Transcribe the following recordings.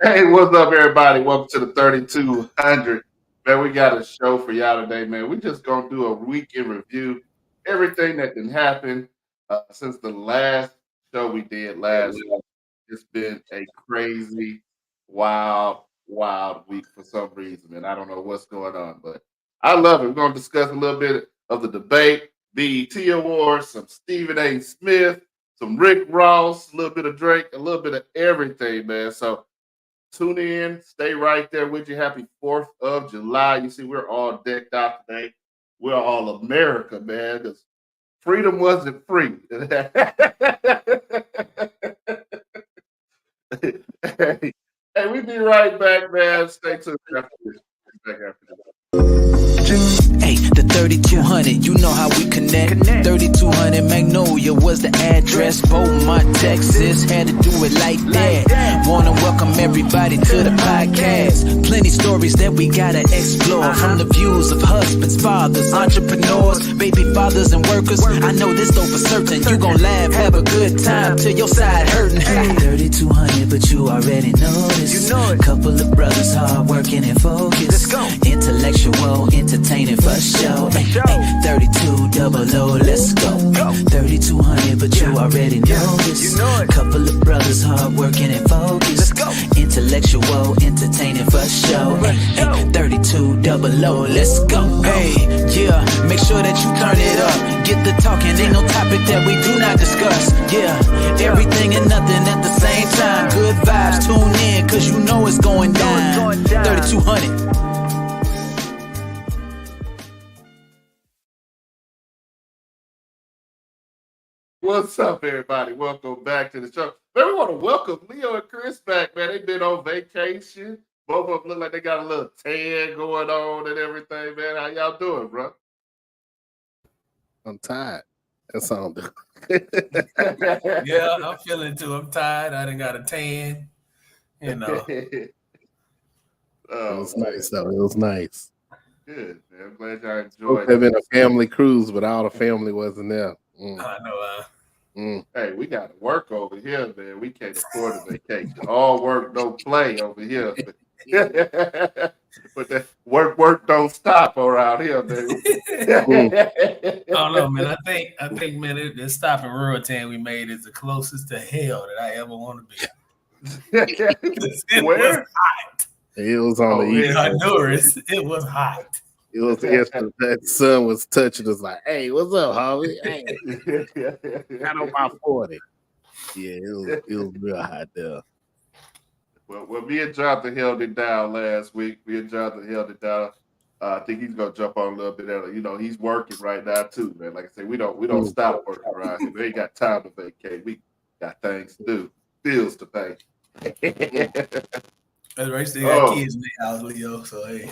Hey, what's up, everybody? Welcome to the 3200. Man, we got a show for y'all today, man. We just gonna do a week in review, everything that can happen since the last show we did last week. It's been a crazy, wild week for some reason, man. I don't know what's going on, but I love it. We're gonna discuss a little bit of the debate, BET Awards, some Stephen A. Smith, some Rick Ross, a little bit of Drake, a little bit of everything, man. So tune in, stay right there with you. Happy 4th of July. You see, we're all decked out today. We're all America, man, because freedom wasn't free. Hey, we be right back, man. Stay tuned after this. Back after this. Hey, the 3200, you know how we connect. 3200 Magnolia was the address. Beaumont, Texas, had to do it like that. Wanna welcome everybody to the podcast. Plenty stories that we gotta explore. From the views of husbands, fathers, entrepreneurs, baby fathers, and workers. I know this though for certain. You gon' laugh, have a good time till your side hurting. 3200, but you already know this. You know it. Couple of brothers hard working and focused. Let's go. Intellectual, entertaining for show. 32 double O, let's go. 3200, but you already know this. Couple of brothers hard working and focused. Let's go. Intellectual, entertaining for show. 32 double O, let's go. Hey, yeah, make sure that you turn it up. Get the talking, ain't no topic that we do not discuss. Yeah, everything and nothing at the same time. Good vibes, tune in, cause you know it's going down. 3200. What's up, everybody? Welcome back to the show. Man, we want to welcome Leo and Chris back, man. They've been on vacation. Both of them look like they got a little tan going on and everything, man. How y'all doing, bro? I'm tired. That's all I'm doing. Yeah, I'm feeling too. I'm tired. I done got a tan. You know. It was nice though. It was nice. Good, man. I'm glad y'all enjoyed It been a family cruise, but all the family wasn't there. I know. Hey, we got to work over here, man. We can't afford a vacation. All work, no play over here. But that work don't stop around here, man. I don't know, man. I think, man, this stopping rural tan we made is the closest to hell that I ever want to be. It Where? was hot. It was on the east. In Honduras, it was hot. It was yesterday. That sun was touching us like, hey, what's up, Harvey? Hey, got on my 40. Yeah, it was real hot there. Well, me and Jonathan held it down last week. Me and Jonathan held it down. I think he's gonna jump on a little bit early. You know, he's working right now too, man. Like I said, we don't stop working around here. We ain't got time to vacate. We got things to do, bills to pay. That's right. Still got kids in the house, Leo. So hey.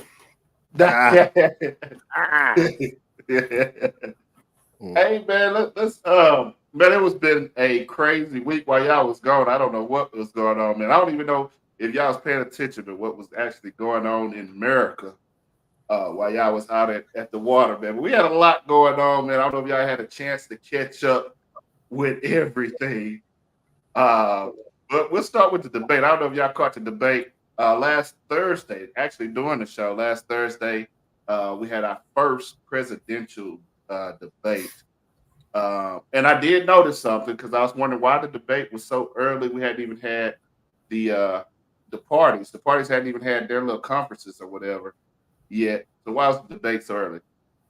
Hey man, let's man, it was been a crazy week while y'all was gone. I don't know what was going on, man. I don't even know if y'all was paying attention to what was actually going on in America while y'all was out at the water, man. But we had a lot going on, man. I don't know if y'all had a chance to catch up with everything. But we'll start with the debate. I don't know if y'all caught the debate last Thursday, actually during the show. Last Thursday, we had our first presidential debate. And I did notice something because I was wondering why the debate was so early. We hadn't even had the parties. The parties hadn't even had their little conferences or whatever yet. So why was the debate so early?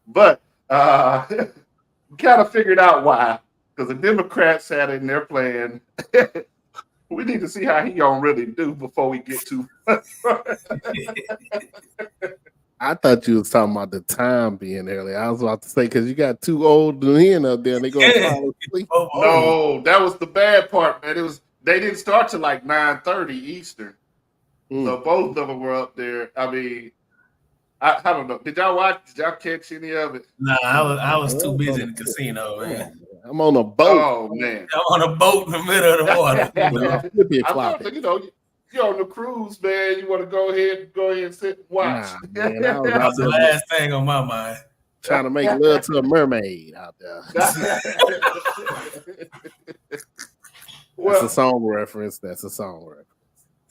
But we kind of figured out why. Because the Democrats had in their plan. We need to see how he gonna really do before we get too. I thought you was talking about the time being early. I was about to say because you got two old men up there and they gonna fall asleep. No, that was the bad part, man. They didn't start till like 9:30 Eastern. So both of them were up there. I mean, I don't know. Did y'all watch? Did y'all catch any of it? Nah, I was too busy in the casino, man. I'm on a boat. Oh man, I'm on a boat in the middle of the water. I thought, you know, you're on the cruise, man. You want to go ahead and sit and watch. Nah, man, that was the last thing on my mind. Trying to make love to a mermaid out there. Well, That's a song reference.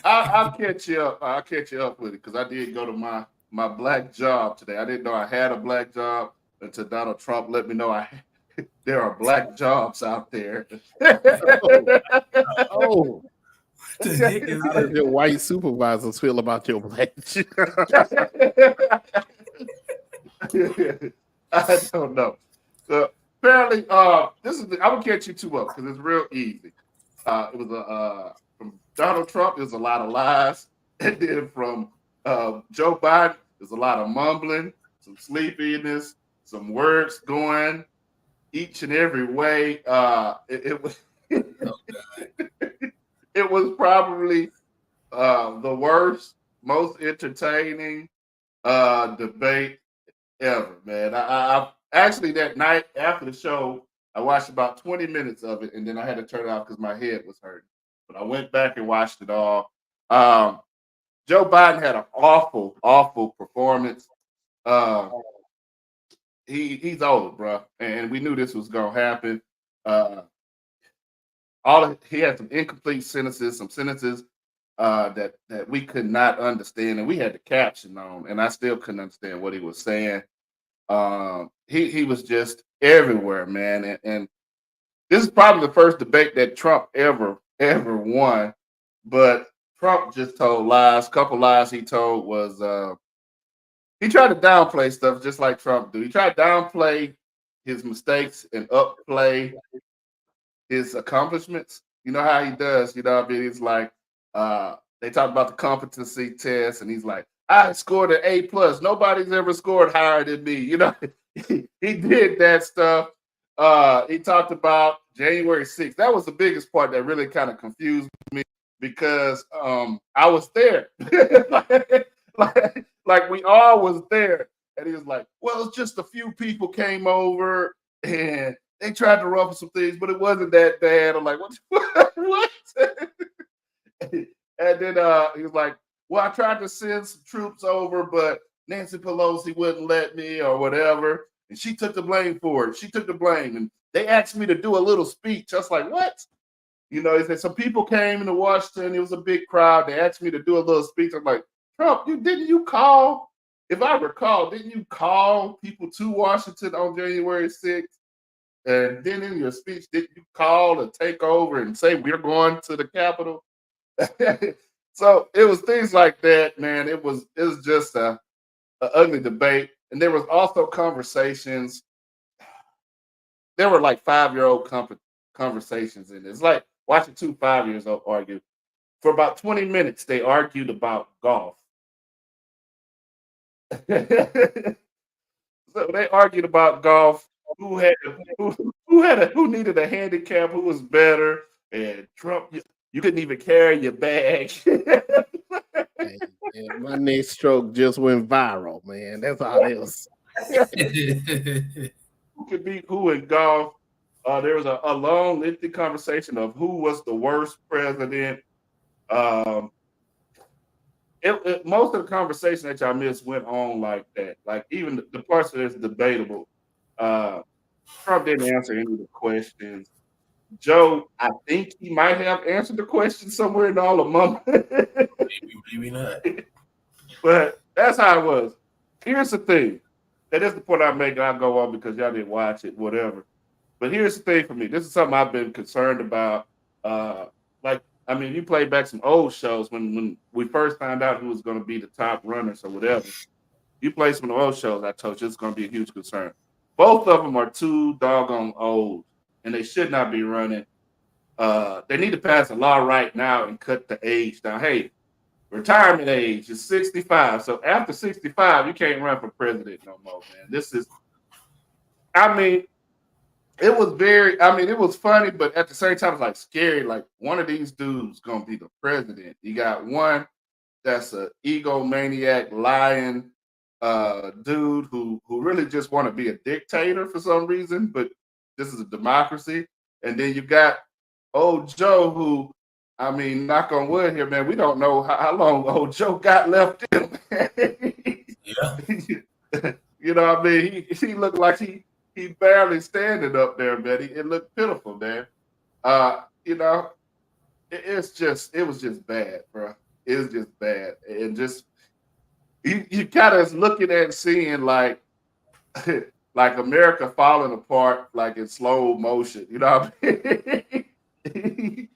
I'll catch you up. I'll catch you up with it because I did go to my black job today. I didn't know I had a black job until Donald Trump let me know there are black jobs out there. Oh, The heck is how does that? your white supervisors feel about your black job? I don't know. Apparently, I'm gonna catch you two up because it's real easy. It was from Donald Trump. There's a lot of lies, and then from Joe Biden, there's a lot of mumbling, some sleepiness, some words going each and every way. It was it was probably the worst, most entertaining debate ever, man. I actually that night after the show, I watched about 20 minutes of it, and then I had to turn it off because my head was hurting. But I went back and watched it all. Joe Biden had an awful, awful performance. Uh, he's old, bro, and we knew this was gonna happen. Uh, he had some incomplete sentences, some sentences that we could not understand, and we had the caption on, and I still couldn't understand what he was saying. He was just everywhere, man, and this is probably the first debate that Trump ever won, but Trump just told lies. Couple lies he told was he tried to downplay stuff just like Trump do. He tried to downplay his mistakes and upplay his accomplishments. You know how he does. You know what I mean? He's like, they talk about the competency test, and he's like, I scored an A plus. Nobody's ever scored higher than me. You know, he did that stuff. He talked about January 6th. That was the biggest part that really kind of confused me because I was there. like we all was there. And he was like, well, it's just a few people came over and they tried to ruffle some things, but it wasn't that bad. I'm like, what? What? And then he was like, well, I tried to send some troops over, but Nancy Pelosi wouldn't let me or whatever. And she took the blame for it. She took the blame. And they asked me to do a little speech. I was like, what? You know, he said some people came into Washington. It was a big crowd. They asked me to do a little speech. I'm like, Trump, didn't you call? If I recall, didn't you call people to Washington on January 6th? And then in your speech, didn't you call to take over and say we're going to the Capitol? So it was things like that, man. It was just a ugly debate. And there was also conversations. There were like 5-year-old conversations in it. It's like watching 2 5-year-olds argue. For about 20 minutes, they argued about golf. So they argued about golf. Who needed a handicap? Who was better? And Trump, you couldn't even carry your bag. And my next stroke just went viral, man. That's all it was. Who could beat who in golf? There was a long, lengthy conversation of who was the worst president. Most of the conversation that y'all missed went on like that. Like even the parts that is debatable. Trump didn't answer any of the questions. Joe, I think he might have answered the question somewhere in all of them. Maybe not. But that's how it was. Here's the thing. That is the point I'm making. I'll go on because y'all didn't watch it, whatever. But here's the thing for me. This is something I've been concerned about. You play back some old shows when we first found out who was going to be the top runners or whatever. You play some of the old shows, I told you it's going to be a huge concern. Both of them are too doggone old, and they should not be running. They need to pass a law right now and cut the age down. Hey, retirement age is 65. So after 65, you can't run for president no more, man. It was funny, but at the same time, it's like scary. Like one of these dudes gonna be the president. You got one that's an egomaniac, lying dude who really just want to be a dictator for some reason, but this is a democracy. And then you got old Joe who, knock on wood here, man, we don't know how long old Joe got left in him. Yeah. You know what I mean? He looked like he barely standing up there, man. It looked pitiful, man. It was just bad, bro. It's just bad, and just you kind of looking at seeing like like America falling apart like in slow motion. You know what I mean?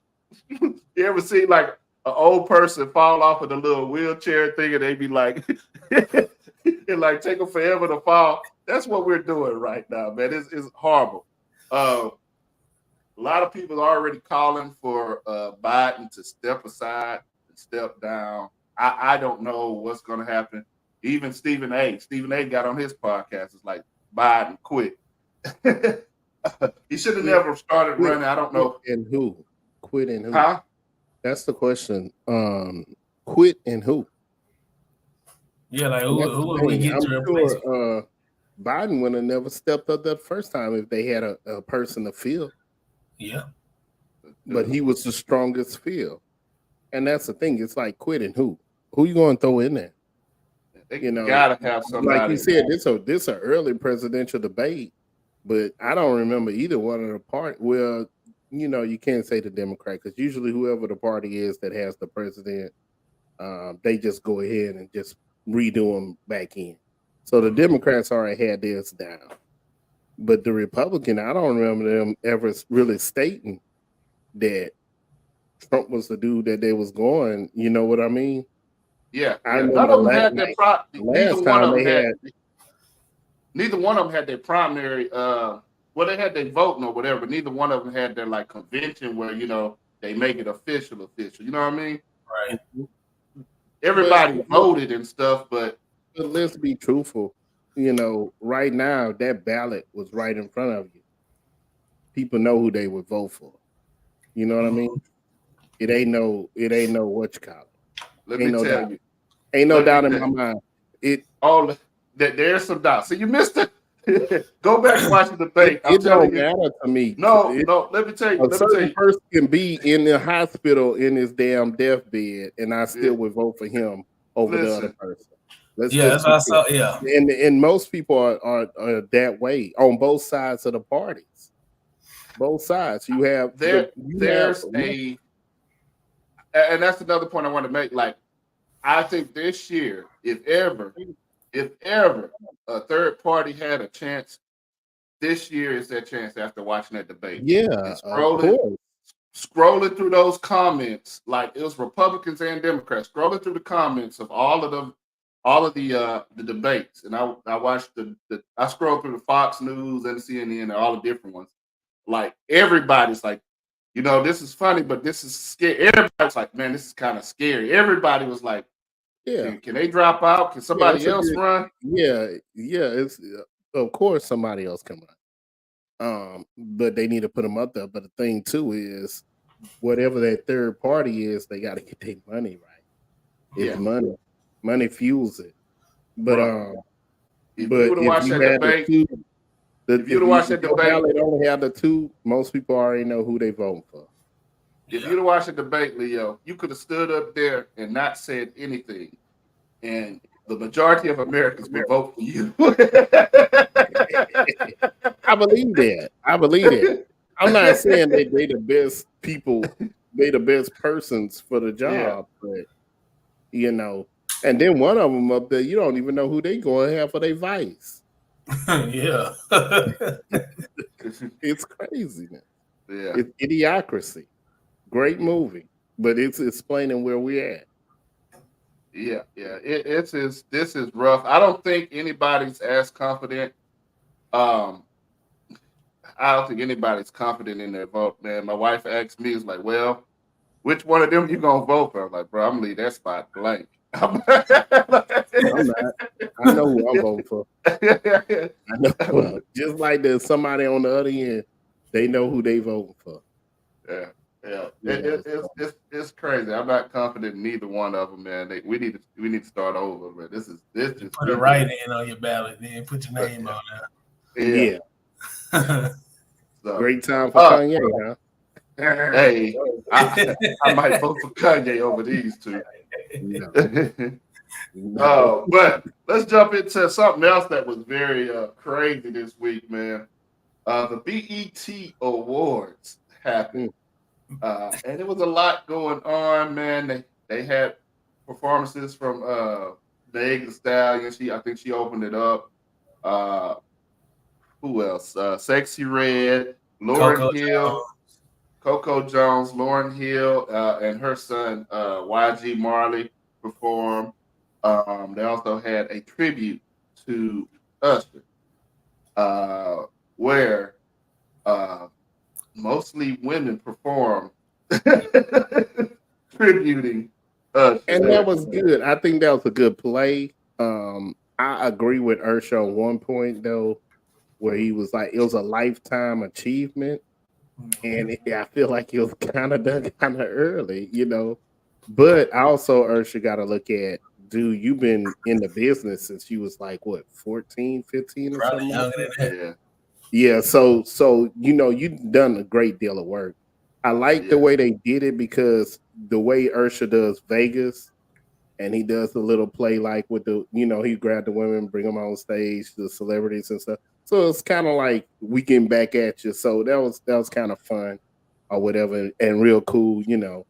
You ever see like an old person fall off of the little wheelchair thing and they be like, it like take them forever to fall? That's what we're doing right now, man. It's horrible. A lot of people are already calling for Biden to step aside and step down. I don't know what's going to happen. Even Stephen A. got on his podcast. It's like, Biden quit. He should have never started running. I don't know. And who? Quit and who? Huh? That's the question. Quit and who? Yeah, like who would we get to replace? Sure, Biden would have never stepped up that first time if they had a person to fill. Yeah. But he was the strongest field. And that's the thing. It's like quit and who? Who you going to throw in there? They gotta have somebody. Like you said, this an early presidential debate, but I don't remember either one of the party. Well, you can't say the Democrat because usually whoever the party is that has the president, they just go ahead and just redo them back in. So the Democrats already had theirs down, but the Republican, I don't remember them ever really stating that Trump was the dude that they was going. You know what I mean? Yeah, I none of them had their neither one of them had their primary. Well, they had their voting or whatever, but neither one of them had their like convention where they make it official. You know what I mean? Right. Everybody voted and stuff, but let's be truthful. Right now that ballot was right in front of you. People know who they would vote for. You know what I mean? It ain't no what you call it. Let me tell you. Ain't no doubt in my mind. There's some doubt. So you missed it. Go back and watch the debate. It don't matter to me. No. Let me tell you. A certain person can be in the hospital in his damn deathbed, and I still would vote for him over the other person. That's what I saw. Yeah, and most people are that way on both sides of the parties. Both sides. You have and that's another point I want to make. Like, I think this year, if ever a third party had a chance, this year is that chance after watching that debate. Yeah, scrolling through those comments, like it was Republicans and Democrats scrolling through the comments of all of the debates, and I watched I scrolled through the Fox News and the CNN and all the different ones. Like everybody's like, this is funny, but this is scary. Everybody's like, man, this is kind of scary. Everybody was like, yeah, can they drop out? Can somebody else run? Yeah. It's of course somebody else can run. But they need to put them up there. But the thing too is, whatever that third party is, they got to get their money right. It's money fuels it. But if you would have watched that debate. If you'd have watched that debate, they only have the two. Most people already know who they voting for. If you'd have watched the debate, Leo, you could have stood up there and not said anything, and the majority of Americans would vote for you. I believe that. I'm not saying that they the best people, they the best persons for the job, but and then one of them up there, you don't even know who they going to have for their vice. Yeah. It's crazy, man. Yeah. It's Idiocracy. Great movie, but it's explaining where we're at. Yeah. This is rough. I don't think anybody's as confident. I don't think anybody's confident in their vote, man. My wife asked me, "Is like, well, which one of them you gonna vote for?" I'm like, bro, I'm gonna leave that spot blank. I'm not. I know who I'm voting for. I know. Just like there's somebody on the other end, they know who they voting for. Yeah. It's crazy. I'm not confident in neither one of them, man. We need to start over, man. This just put a write-in on your ballot, then put your name on there. Yeah. So, great time for Kanye, huh? Hey, I might vote for Kanye over these two. But let's jump into something else that was very crazy this week, man. The BET Awards happened, and it was a lot going on, man. They had performances from Meg Thee Stallion. I think she opened it up. Who else? Sexy Red, Lauryn Hill, Coco Jones, Lauryn Hill, and her son YG Marley performed. They also had a tribute to Usher, where mostly women performed tributing Usher. And that was good. I think that was a good play. I agree with Usher on one point though, where he was like, it was a lifetime achievement, and I feel like it was kind of done kind of early, you know. But also, Usher got to look at, dude, you've been in the business since you was like what, 14, 15 or Probably something? younger than that. Yeah. So you know, you've done a great deal of work. I like the way they did it because the way Usher does Vegas, and he does the little play like with the, you know, he grabbed the women, bring them on stage, the celebrities and stuff. So it's kind of like we getting back at you. So that was kind of fun or whatever, and real cool, you know.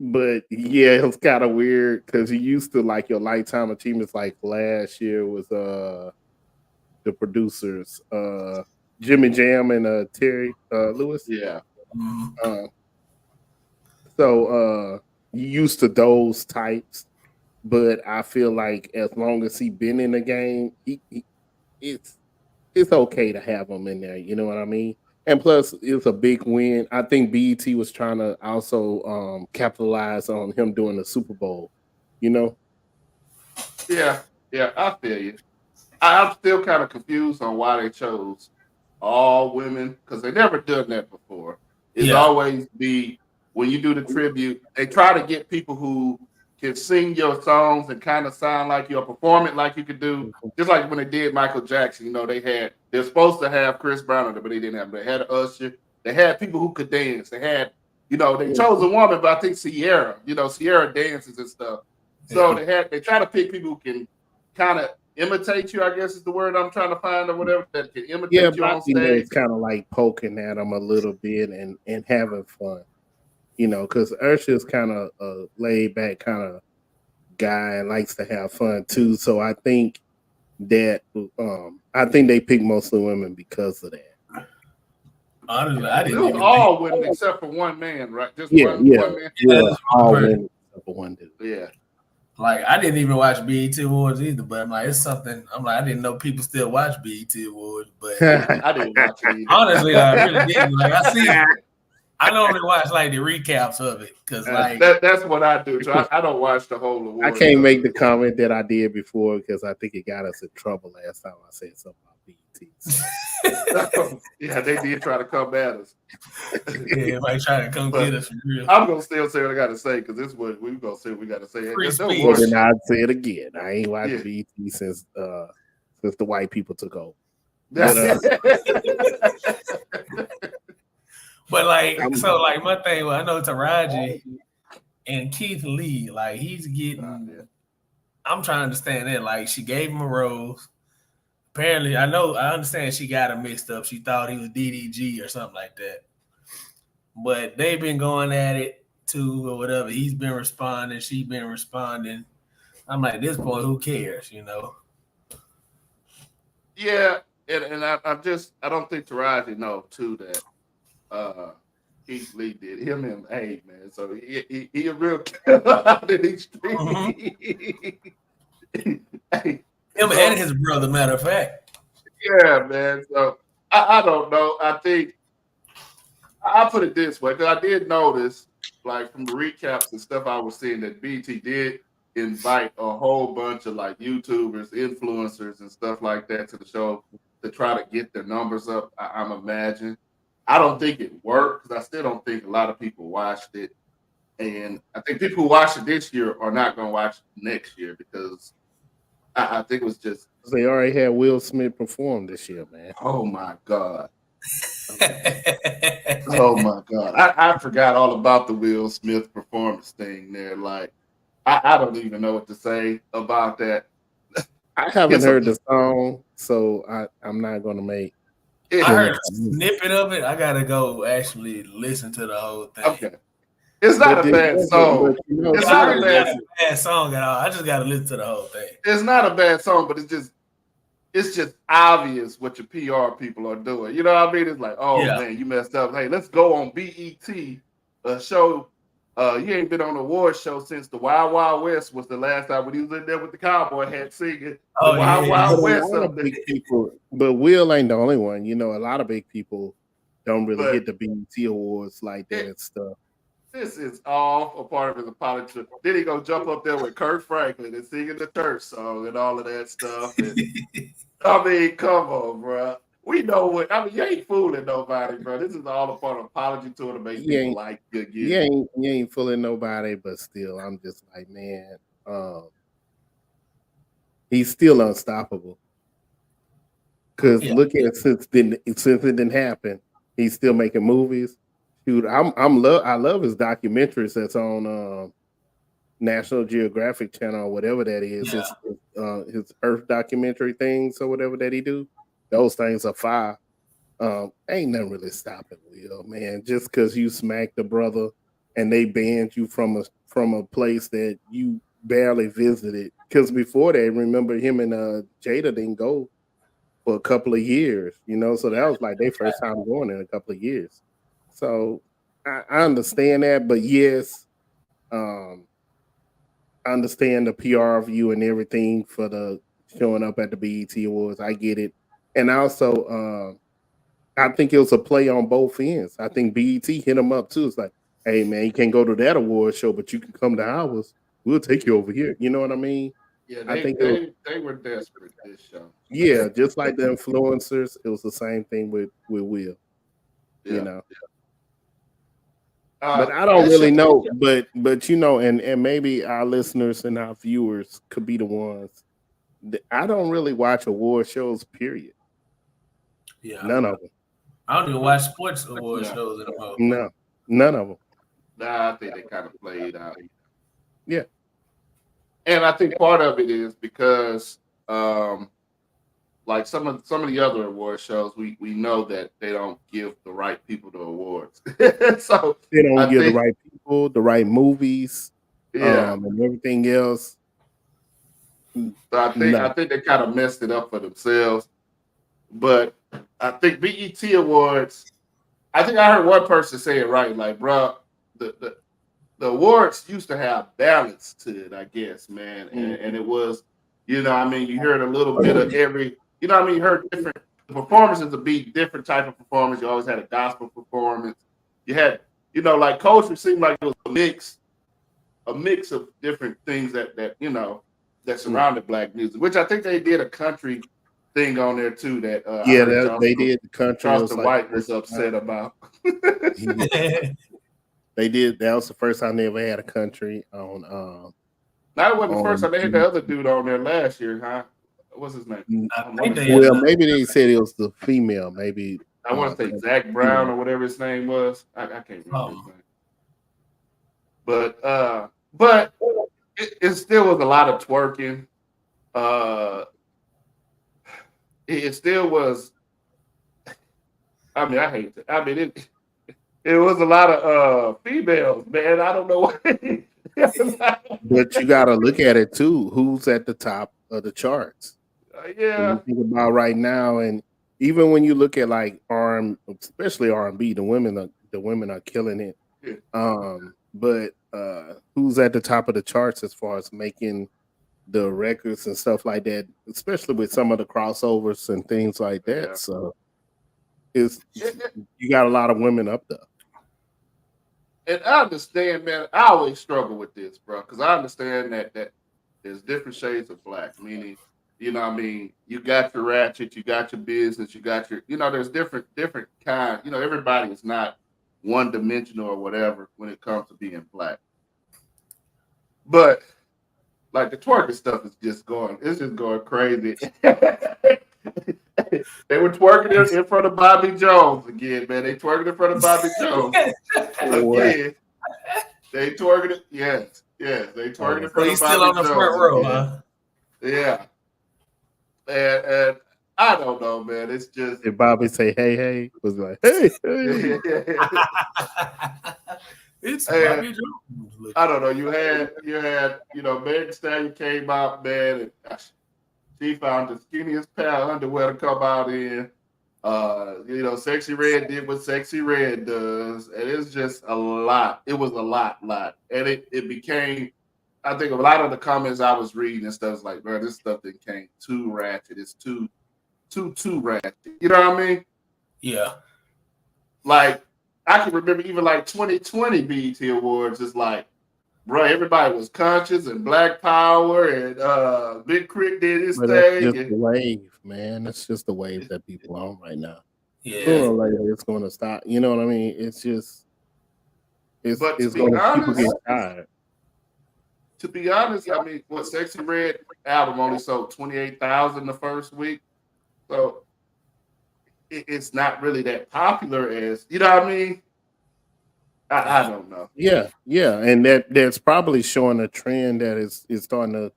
But yeah, it was kind of weird because you used to like your lifetime achievements. Like last year was the producers, Jimmy Jam and Terry Lewis. Yeah. So you used to those types, but I feel like as long as he been in the game, it's okay to have him in there. You know what I mean? And plus, it's a big win. I think BET was trying to also capitalize on him doing the Super Bowl. You know? Yeah, I feel you. I'm still kind of confused on why they chose all women because they never done that before. It's always be when you do the tribute, they try to get people who can sing your songs and kind of sound like you or perform it like you could do. Just like when they did Michael Jackson, you know, they're supposed to have Chris Brown, but they didn't have him. They had Usher. They had people who could dance. They had, you know, they chose a woman, but I think Sierra, you know, Sierra dances and stuff. So they try to pick people who can kind of imitate you, I guess is the word I'm trying to find or whatever, that can imitate you on stage. It's kind of like poking at them a little bit and having fun. You know, because Usher's kind of a laid back kind of guy and likes to have fun too. So I think that they pick mostly women because of that. Honestly, I didn't. It was all women except for one man, right? Just one man. Yeah, all women except for one dude. Yeah. Like I didn't even watch BET Awards either, but I'm like, it's something. I'm like, I didn't know people still watch BET Awards, but I didn't watch it either. Honestly, I really didn't. Like I normally watch like the recaps of it because like that's what I do. So I don't watch the whole award. I can't make the comment that I did before because I think it got us in trouble last time I said something about BET. Yeah, they did try to come at us. Yeah, like trying to come get us for real. I'm gonna still say what I gotta say because this is what we're gonna say. We gotta say Free it. speech. Well, then I'd say it again. I ain't watched BET since the white people took over. But like, so like my thing, I know Taraji and Keith Lee, like he's getting. I'm trying to understand that. Like she gave him a rose. Apparently, I understand she got him mixed up. She thought he was DDG or something like that. But they've been going at it too or whatever. He's been responding. She's been responding. I'm like, at this point, who cares? You know? Yeah, and I don't think Taraji know too that. Keith Lee did him and hey man, so he a real killer out in these streets. Him and his brother, matter of fact. Yeah, man. So I don't know. I think I'll put it this way because I did notice, like from the recaps and stuff I was seeing, that BT did invite a whole bunch of like YouTubers, influencers, and stuff like that to the show to try to get their numbers up. I'm imagining. I don't think it worked because I still don't think a lot of people watched it. And I think people who watched it this year are not going to watch it next year because I think it was just. They already had Will Smith perform this year, man. Oh, my God. Oh, my God. I forgot all about the Will Smith performance thing there. Like, I don't even know what to say about that. I haven't heard the song, so I'm not going to make. I heard a snippet of it. I gotta go actually listen to the whole thing. Okay. It's not But a bad song. but, you know, It's It's not a really bad. not a bad song at all. I just got to listen to the whole thing. It's not a bad song, but it's just obvious what your PR people are doing. You know what I mean? It's like, oh Yeah. man, you messed up. Hey, let's go on BET, a show. You ain't been on an award show since the Wild Wild West was the last time when he was in there with the cowboy hat singing Oh, the Wild yeah. Wild But a West lot up of there. big people, but Will ain't the only one. You know, a lot of big people don't really But get the BET awards like that it- and stuff. This is all a part of his apology. Then he gonna jump up there with Kirk Franklin and singing the church song and all of that stuff. And, I mean, come on, bro. We know what. I mean, you ain't fooling nobody, bro. This is all a part of apology tour to make He people ain't, like good he gear. ain't fooling nobody, but still, I'm just like, man, he's still unstoppable. Because Yeah. look at since it didn't happen, he's still making movies. Dude, I love his documentaries that's on National Geographic Channel or whatever that is. Yeah. His Earth documentary things or whatever that he do. Those things are fire. Ain't nothing really stopping Will, man. Just because you smacked the brother and they banned you from a place that you barely visited. Because before that, remember him and Jada didn't go for a couple of years, you know. So that was like their first time going in a couple of years. So I understand that, but yes, I understand the PR view and everything for the showing up at the BET Awards. I get it, and also I think it was a play on both ends. I think BET hit him up too. It's like, hey man, you can't go to that award show, but you can come to ours. We'll take you over here. You know what I mean? Yeah, I think it was, they were desperate this show. yeah, just like the influencers, it was the same thing with Will. Yeah. You know. But I that don't really shit- know. But you know, and maybe our listeners and our viewers could be the ones. I don't really watch award shows. Period. Yeah. None of them. I don't even watch sports award Yeah. shows anymore. No, none of them. Nah, I think they kind of played out. Yeah. And I think part of it is because like some of the other award shows, we know that they don't give the right people the awards. So They don't I give the think- right people, the right movies, yeah. and everything else. So I think they kind of messed it up for themselves. But I think BET Awards, I think I heard one person say it right, like, bro, the awards used to have balance to it, I guess, man. And it was, you know, I mean, you heard a little bit of every, you know what I mean, you heard different performances would be different type of performance. You always had a gospel performance. You had, you know, like culture seemed like it was a mix of different things that you know, that surrounded black music, which I think they did a country thing on there too. That They did the country. Charleston was White was upset about. They did. That was the first time they ever had a country on. That wasn't the first time they had the other dude on there last year, huh? What's his name? I think they Well, maybe they said it was the female. Maybe I want to say Zach Brown or whatever his name was. I can't remember his name. But it still was a lot of twerking. It still was. I mean, I hate it. I mean, it was a lot of females, man. I don't know why. But you got to look at it too. Who's at the top of the charts? Yeah. When you think about right now, and even when you look at like especially R&B, the women are killing it. Yeah. But who's at the top of the charts as far as making the records and stuff like that, especially with some of the crossovers and things like that. Yeah. So you got a lot of women up there. And I understand, man. I always struggle with this, bro, because I understand that there's different shades of black. Meaning, you know what I mean? You got your ratchet, you got your business, you got your, you know, there's different kinds. You know, everybody is not one dimensional or whatever when it comes to being black. But like the twerking stuff is just going crazy. They were twerking in front of Bobby Jones again, man. They twerking in front of Bobby Jones again. They twerking it, yes. They twerking in front of Bobby Jones. He's still on the front row, huh? Yeah. And I don't know, man. It's just If Bobby say hey, was like hey. It's And Bobby Jones. I don't know. You had Megan Thee Stallion came out, man, and she found the skinniest pair of underwear to come out in. Sexy Red did what Sexy Red does, and it's just a lot. It was a lot, and it became. I think a lot of the comments I was reading and stuff was like, bro, this stuff that came too ratchet. It's too ratchet. You know what I mean? Yeah. Like I can remember even like 2020 BET Awards is like, bro, everybody was conscious and Black Power and Big Crit did his But that's thing. just the wave, man. That's just the wave that people are on right now. Yeah. Sooner or later, it's going to stop. You know what I mean? It's just, it's But it's going to people get tired. To be honest, I mean, what Sexy Red album only sold 28,000 the first week, so it's not really that popular as you know what I mean. I don't know. Yeah, and that's probably showing a trend that is starting to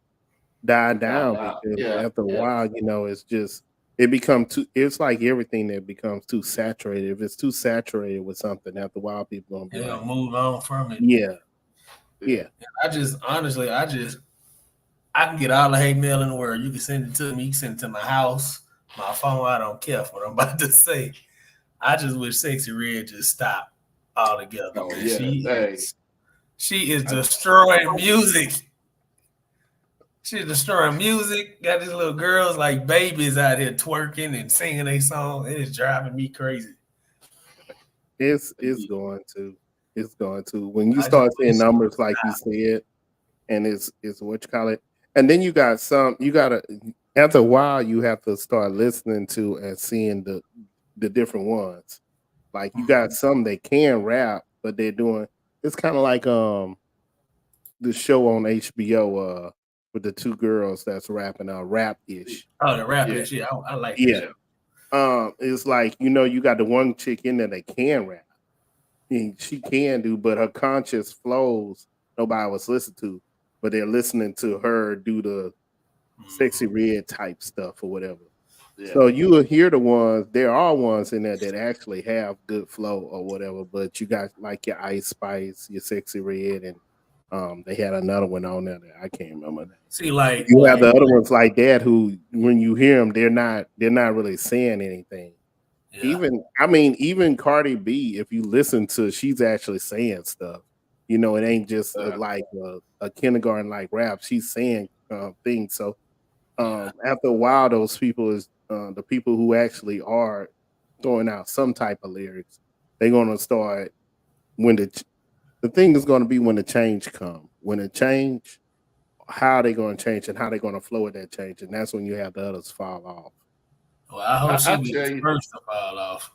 die down because after a while, it's just it become too. It's like everything that becomes too saturated. If it's too saturated with something, after a while, people gonna be like, move on from it. Yeah. I just honestly, I can get all the hate mail in the world. You can send it to me. You can send it to my house, my phone. I don't care for what I'm about to say. I just wish Sexy Red just stop altogether. Oh, she is destroying music. She's destroying music. Got these little girls like babies out here twerking and singing a song. It is driving me crazy. It's going to. It's going to. When you start seeing numbers like you said, and it's what you call it, and then you got after a while you have to start listening to and seeing the different ones. Like you got some that can rap, but they're doing it's kind of like the show on HBO with the two girls that's rapping rap-ish. Oh, the rap-ish, yeah. I like that. It's like you got the one chick in there that can rap. And she can do, but her conscious flows nobody was listening to, but they're listening to her do the Sexy Red type stuff or whatever. Yeah. So you will hear the ones. There are ones in there that actually have good flow or whatever, but you got like your Ice Spice, your Sexy Red, and they had another one on there that I can't remember. See, like you have the other ones like that who, when you hear them, they're not really saying anything. Yeah. Even Cardi B, if you listen to, she's actually saying stuff. It ain't just like a kindergarten like rap. She's saying things. So after a while, those people is the people who actually are throwing out some type of lyrics. They're gonna start when the thing is going to be when the change come. When it change, how they going to change and how they going to flow with that change, and that's when you have the others fall off. Well, I hope she be the first to fall off.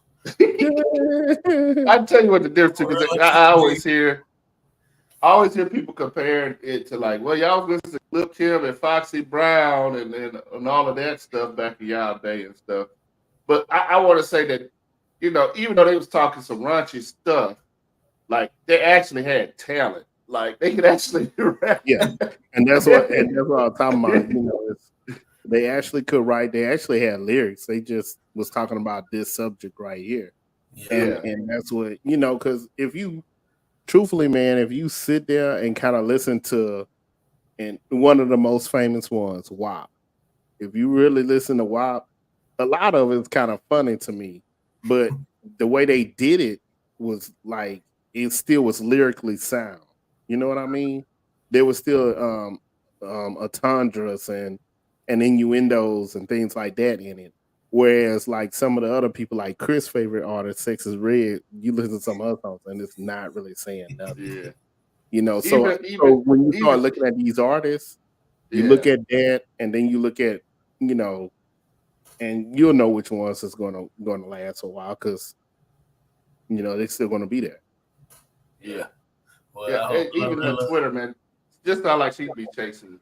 I tell you what the difference is. I always hear people comparing it to like, well, y'all was listening to Lil Kim and Foxy Brown and all of that stuff back in y'all day and stuff. But I want to say that, even though they was talking some raunchy stuff, like they actually had talent. Like they could actually rap. Yeah, and that's what I'm talking about. They actually could write. They actually had lyrics. They just was talking about this subject right here. Yeah. And that's what, because if you, truthfully, man, if you sit there and kind of listen to, and one of the most famous ones, WAP. If you really listen to WAP, a lot of it's kind of funny to me. But the way they did it was like, it still was lyrically sound. You know what I mean? There was still entendres and innuendos and things like that in it. Whereas like some of the other people, like Chris' favorite artist, Sexy Red, you listen to some other songs and it's not really saying nothing. Yeah. So when you start looking at these artists, you look at that and then you look at, and you'll know which ones is gonna last a while because they're still gonna be there. Yeah. Well, even on Twitter, man, just not like she'd be chasing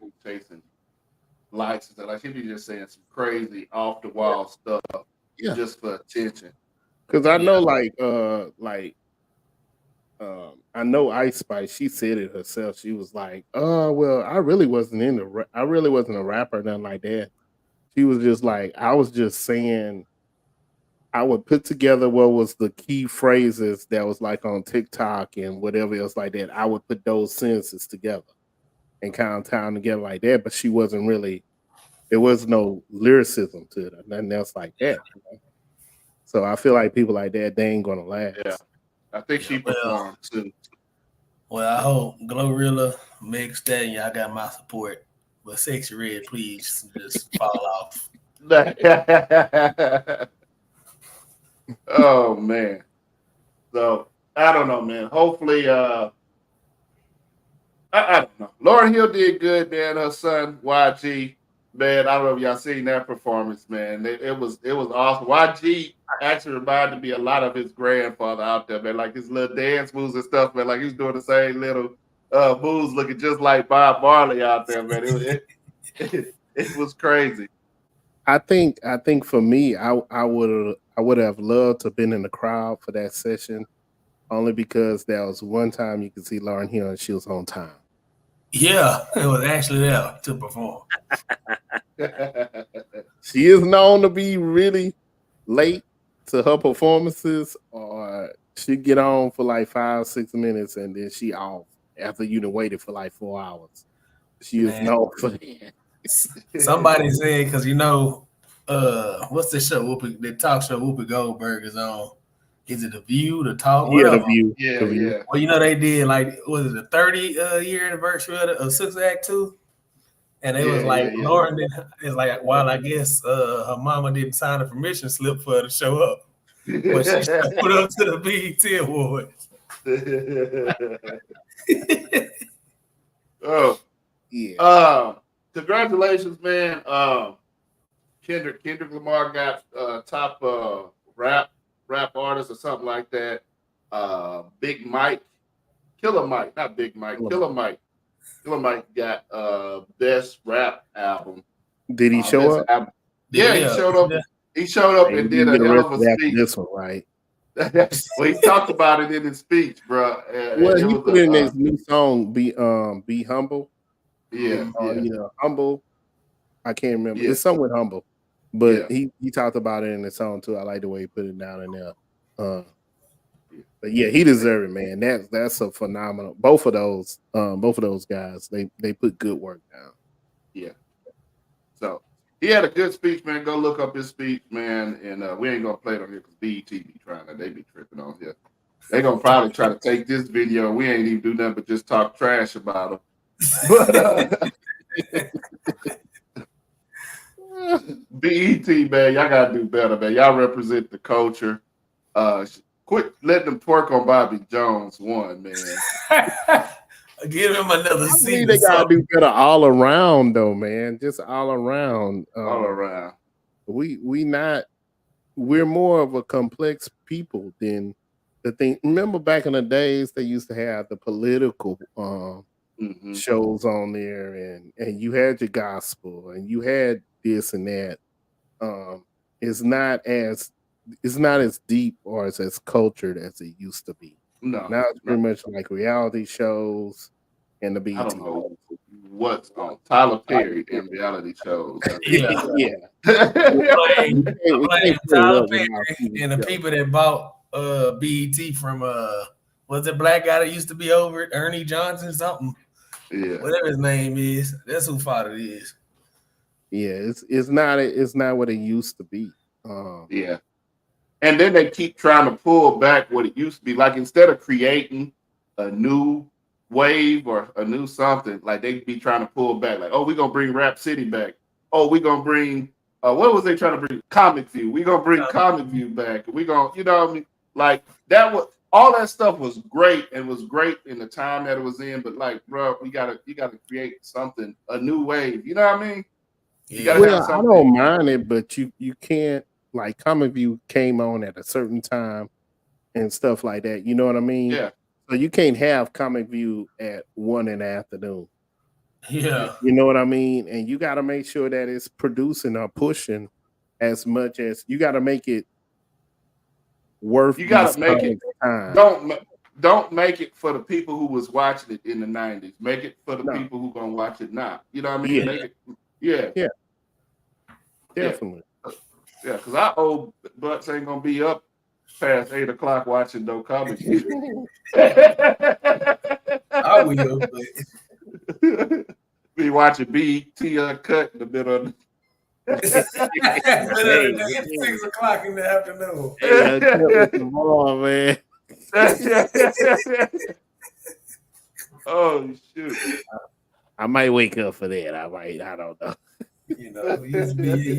likes and stuff. Like she'd be just saying some crazy off the wall stuff, just for attention. Because I know, I know Ice Spice. She said it herself. She was like, "Oh, well, I really wasn't a rapper, nothing like that." She was just like, I was just saying I would put together what was the key phrases that was like on TikTok and whatever else like that. I would put those sentences together and kind of tie them together like that. But she wasn't really. There was no lyricism to it, or nothing else like that. You know? So I feel like people like that, they ain't gonna last. Yeah, I think she performed too. Well, I hope Glorilla, Meg Thee Stallion, I got my support. But Sexy Red, please just fall off. Oh man. So I don't know, man. Hopefully, I don't know. Lauryn Hill did good, man. Her son YG, man. I don't know if y'all seen that performance, man. It was awesome. YG actually reminded me a lot of his grandfather out there, man. Like his little dance moves and stuff, man. Like he was doing the same little moves, looking just like Bob Marley out there, man. It was crazy. I think for me, I would have loved to have been in the crowd for that session, only because there was one time you could see Lauryn Hill and she was on time. Yeah, it was actually there to perform. She is known to be really late to her performances, or she get on for like 5-6 minutes and then she off after you done waited for like 4 hours. She is known for that. Somebody said, because what's the show? The talk show Whoopi Goldberg is on. Is it The View, The Talk? Yeah, Whatever. The View. Yeah, The View. yeah. Well, they did was it the 30-year anniversary of Sixth Act 2? And it was like Lauren is like, while I guess her mama didn't sign a permission slip for her to show up, but she showed up to the BET Awards. Oh, yeah. Congratulations, man. Kendrick Lamar got top rap artist or something like that. Big Mike, Killer Mike, not Big Mike, Killer Mike. Killer Mike got best rap album. Did he show up? Album. Yeah, he showed up. He showed up and did a hell of a speech. This one, right? Well, he talked about it in his speech, bro. Well, he put in his new song, "Be Humble." Yeah, Humble. I can't remember. Yeah. It's somewhat humble, but he talked about it in the song too. I like the way he put it down in there. But yeah, he deserved it, man. That's a phenomenal. Both of those guys, they put good work down. Yeah. So he had a good speech, man. Go look up his speech, man. And we ain't gonna play it on here because BET be trying to. They be tripping on here. They gonna probably try to take this video. We ain't even do nothing but just talk trash about him. But BET, man, y'all gotta do better, man. Y'all represent the culture. Quit letting them twerk on Bobby Jones. One, man. Give him another seat. They gotta do better all around, though, man. Just all around. All around. We're more of a complex people than the thing. Remember back in the days they used to have the political shows on there, and you had your gospel and you had this and that. It's not as deep or as cultured as it used to be. No, now it's pretty much like reality shows and the BET. I don't know what's on Tyler Perry and reality shows. Yeah. I'm playing Tyler Perry and the people that bought BET from was it black guy that used to be over it, Ernie Johnson something? Yeah, whatever his name is. That's who fought it is. Yeah, it's not what it used to be. Yeah. And then they keep trying to pull back what it used to be. Like instead of creating a new wave or a new something, like they be trying to pull back. Like, oh, we're gonna bring Rap City back. Oh, we're gonna bring what was they trying to bring? Comic View. We're gonna bring Comic View back. We're gonna, you know what I mean? Like that was all that stuff was great and was great in the time that it was in, but like, bro, you gotta create something, a new wave. You know what I mean? Well, I don't mind it, but you can't. Like Comic View came on at a certain time and stuff like that. You know what I mean? Yeah. So you can't have Comic View at 1 in the afternoon. Yeah. You know what I mean? And you got to make sure that it's producing or pushing as much as you got to make it worth. You got to make it. Time. Don't make it for the people who was watching it in the 90s. Make it for the people who gonna watch it now. You know what I mean? Yeah. Make it, yeah. Definitely. Yeah, because our old butts ain't gonna be up past 8 o'clock watching no comedy. I will, but Be watching BET Uncut in the middle of it's 6 o'clock in the afternoon. Hey, I kept with the ball, man. Oh shoot! I might wake up for that. I don't know. You know, you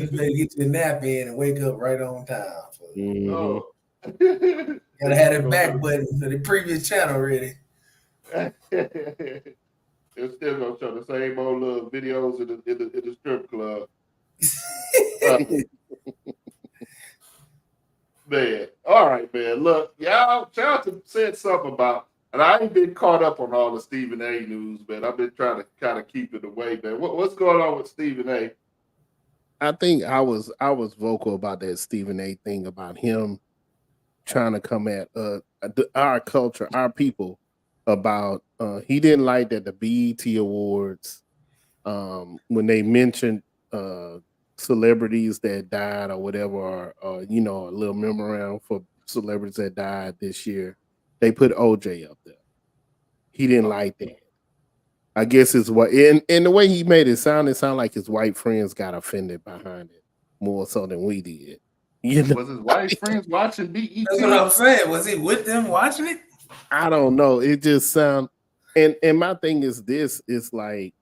better get your nap in and wake up right on time. So Mhm. Oh. gotta have that back button for the previous channel ready. It's still gonna show the same old little videos in the strip club. Man, all right, man. Look, y'all said something about, and I ain't been caught up on all the Stephen A. news, man. I've been trying to kind of keep it away, man. What's going on with Stephen A.? I think I was vocal about that Stephen A. thing about him trying to come at our culture, our people, about he didn't like that the BET Awards when they mentioned celebrities that died or whatever, or a little memoriam for celebrities that died this year, they put OJ up there. He didn't like that. I guess it's what in the way he made it sounded like his white friends got offended behind it more so than we did. You know? Was his white friends watching BET? That's what I'm saying. Was he with them watching it? I don't know. It just sound and my thing is this is like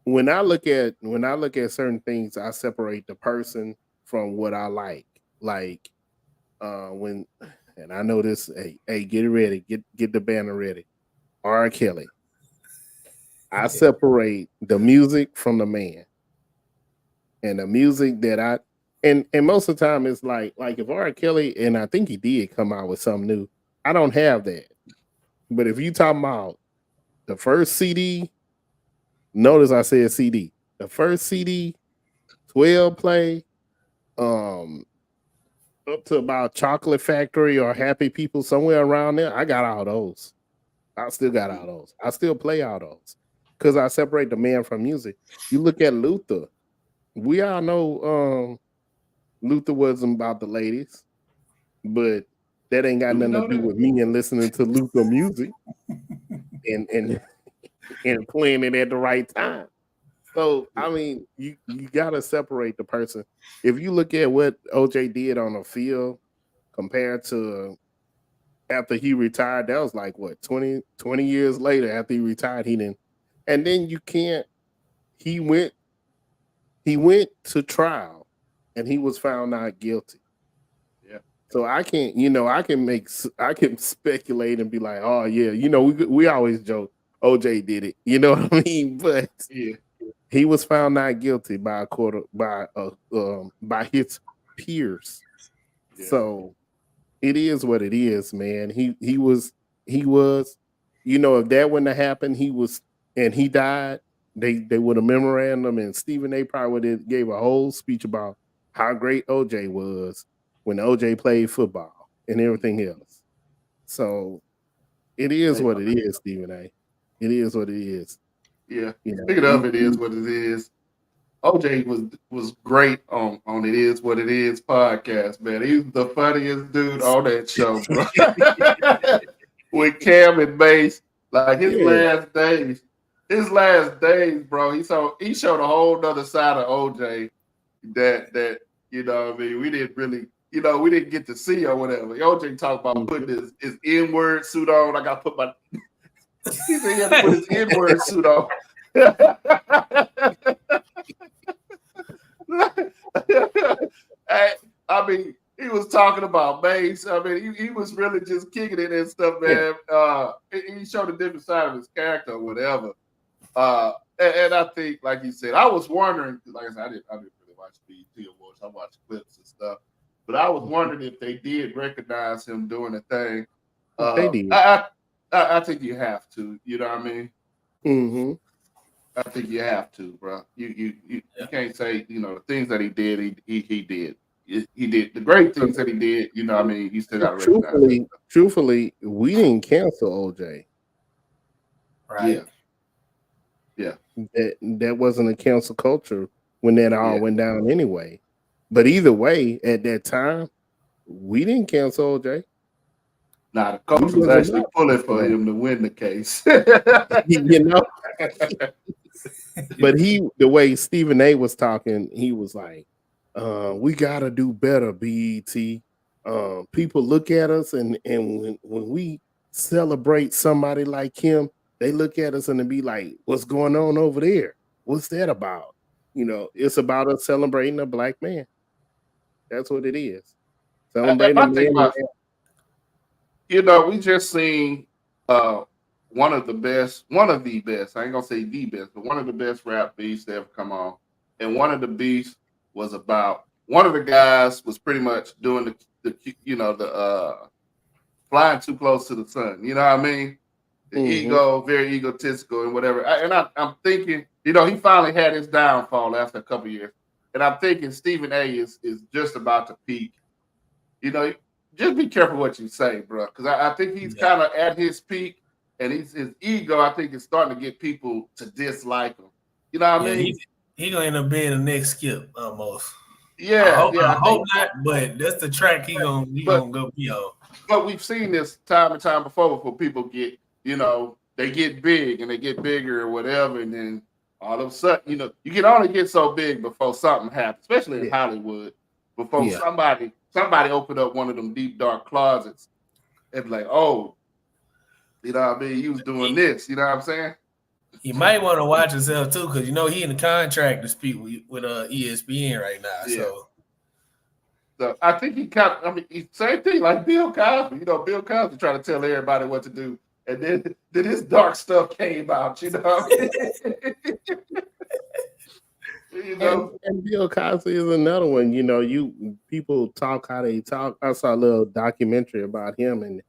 when I look at certain things, I separate the person from what I like. Like when and I know this, hey, get it ready, get the banner ready. R. Kelly. I separate the music from the man. And the music that and most of the time it's like if R. Kelly, and I think he did come out with something new, I don't have that. But if you talking about the first CD, notice I said CD. The first CD, 12 play, up to about Chocolate Factory or Happy People, somewhere around there, I got all those. I still got all those. I still play all those. Because I separate the man from music. You look at Luther. We all know Luther wasn't about the ladies, but that ain't got nothing to do with me and listening to Luther music and playing it at the right time. So I mean, you gotta separate the person. If you look at what OJ did on the field compared to after he retired, that was like what 20 years later after he retired, he didn't. And then you can't. He went to trial, and he was found not guilty. Yeah. So I can't, I can speculate and be like, oh yeah, we always joke OJ did it, you know what I mean? But Yeah. he was found not guilty by his peers. Yeah. So it is what it is, man. He was, if that wouldn't have happened, he died, they would have memorandum, and Stephen A. probably would have gave a whole speech about how great OJ was when OJ played football and everything else. So it is what it is, Stephen A. It is what it is. Yeah. Speaking of it is what it is. OJ was great on It Is What It Is podcast, man. He was the funniest dude on that show, bro. With Cam and Mace, like his last days, bro. He showed a whole nother side of OJ that we didn't really, we didn't get to see or whatever. OJ talked about putting his N-word suit on. I got to put my he said he had to put his N-word suit on. I mean, he was talking about Mace. I mean, he was really just kicking it and stuff, man. He showed a different side of his character or whatever. And I think, like you said, I was wondering, like I said, I didn't really watch BET Awards. I watched clips and stuff. But I was wondering if they did recognize him doing the thing. They did. I think you have to. You know what I mean? Mm-hmm. I think you have to, bro. You can't say, the things that he did, he did. He did the great things that he did. You know what I mean? You still got to recognize. Truthfully, we didn't cancel OJ. Right. Yeah. That wasn't a cancel culture when that all went down anyway. But either way, at that time, we didn't cancel OJ. Nah, the coach was actually pulling for him to win the case. You know. But the way Stephen A was talking, he was like, we gotta do better, BET. People look at us and when we celebrate somebody like him, they look at us and they be like, what's going on over there? What's that about? You know, it's about us celebrating a black man. That's what it is. Celebrating a man. You know, we just seen one of the best, I ain't gonna say the best, but one of the best rap beefs that ever come on. And one of the beefs was about one of the guys was pretty much doing the flying too close to the sun. You know what I mean? The ego, very egotistical and whatever. I'm thinking, you know, he finally had his downfall after a couple years. And I'm thinking Stephen A is just about to peak. You know, just be careful what you say, bro. Because I think he's kind of at his peak. And his ego, I think, is starting to get people to dislike him. You know what I mean? He gonna end up being the next Skip almost. Yeah, I hope not, but that's the track he gonna go be on. But we've seen this time and time before people get, you know, they get big and they get bigger or whatever, and then all of a sudden, you know, you can only get so big before something happens, especially in Hollywood, before somebody opened up one of them deep dark closets and be like, oh, you know what I mean? You was doing this, you know what I'm saying? You might want to watch himself too, because you know he in the contract to speak with ESPN right now. Yeah. So I think same thing like Bill Cosby. You know, Bill Cosby trying to tell everybody what to do, and then his dark stuff came out. You know, you know. And Bill Cosby is another one. You know, people talk how they talk. I saw a little documentary about him, and